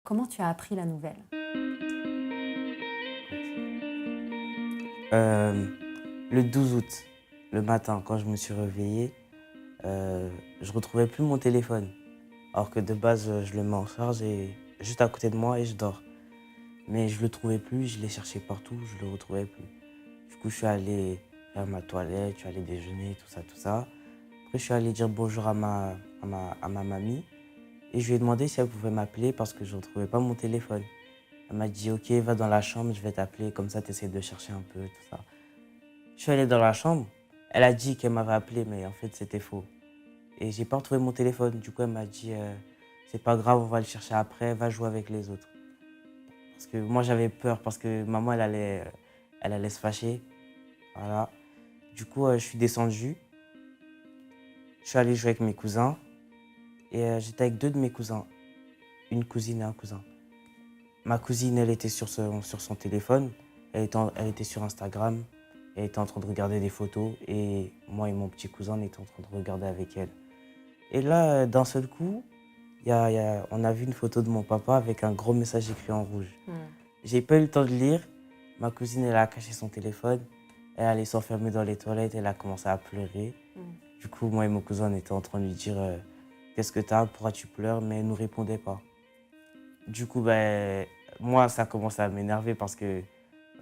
Comment tu as appris la nouvelle? Euh, le 12 août, le matin, quand je me suis réveillé, je retrouvais plus mon téléphone. Alors que de base, je le mets en charge et juste à côté de moi et je dors. Mais je le trouvais plus, je l'ai cherché partout, je le retrouvais plus. Du coup, je suis allé faire ma toilette, je suis allé déjeuner, tout ça, tout ça. Après, je suis allé dire bonjour à ma mamie et je lui ai demandé si elle pouvait m'appeler parce que je ne retrouvais pas mon téléphone. Elle m'a dit, ok, va dans la chambre, je vais t'appeler, comme ça, tu essaies de chercher un peu, tout ça. Je suis allé dans la chambre, elle a dit qu'elle m'avait appelé, mais en fait, c'était faux. Et j'ai pas retrouvé mon téléphone. Du coup, elle m'a dit, c'est pas grave, on va le chercher après, va jouer avec les autres. Parce que moi, j'avais peur, parce que maman, elle allait se fâcher. Voilà. Du coup, je suis descendu, je suis allé jouer avec mes cousins, et j'étais avec deux de mes cousins, une cousine et un cousin. Ma cousine, elle était sur son téléphone, elle était sur Instagram, elle était en train de regarder des photos, et moi et mon petit cousin, on était en train de regarder avec elle. Et là, d'un seul coup, on a vu une photo de mon papa avec un gros message écrit en rouge. Mmh. J'ai pas eu le temps de lire. Ma cousine, elle a caché son téléphone. Elle allait s'enfermer dans les toilettes. Elle a commencé à pleurer. Mmh. Du coup, moi et mon cousin, on était en train de lui dire qu'est-ce que t'as, pourquoi tu pleures? Mais elle ne nous répondait pas. Du coup, ben, moi, ça a commencé à m'énerver parce que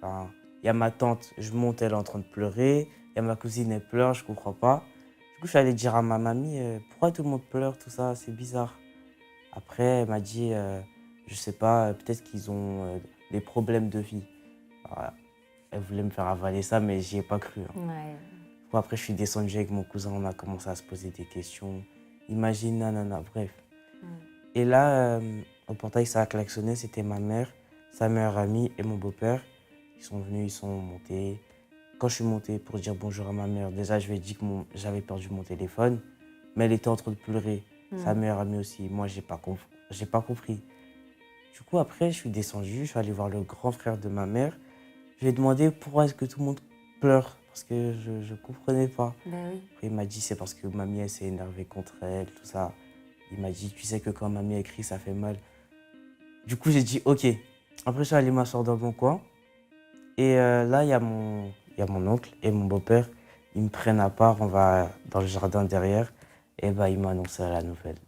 ben, il y a ma tante, je monte, elle est en train de pleurer. Il y a ma cousine, elle pleure, je comprends pas. Du coup, je suis allé dire à ma mamie pourquoi tout le monde pleure, tout ça, c'est bizarre. Après, elle m'a dit, je sais pas, peut-être qu'ils ont des problèmes de vie. Voilà. Elle voulait me faire avaler ça, mais j'y ai pas cru, hein. Ouais. Bon, après, je suis descendu avec mon cousin, on a commencé à se poser des questions. Imagine, nanana, bref. Mmh. Et là, au portail, ça a klaxonné, c'était ma mère, sa meilleure amie et mon beau-père. Ils sont venus, ils sont montés. Quand je suis monté pour dire bonjour à ma mère, déjà, je lui ai dit que j'avais perdu mon téléphone, mais elle était en train de pleurer. Sa Mmh. meilleure amie aussi. Moi, j'ai pas compris. Du coup, après, je suis descendu, je suis allé voir le grand frère de ma mère. Je lui ai demandé pourquoi est-ce que tout le monde pleure, parce que je ne comprenais pas. Bah oui. Après, il m'a dit c'est parce que mamie, elle s'est énervée contre elle, tout ça. Il m'a dit, tu sais que quand mamie écrit, ça fait mal. Du coup, j'ai dit ok. Après, je suis allé m'asseoir dans mon coin. Et là, il y a mon oncle et mon beau-père. Ils me prennent à part, on va dans le jardin derrière. Et bah, ils m'ont annoncé la nouvelle.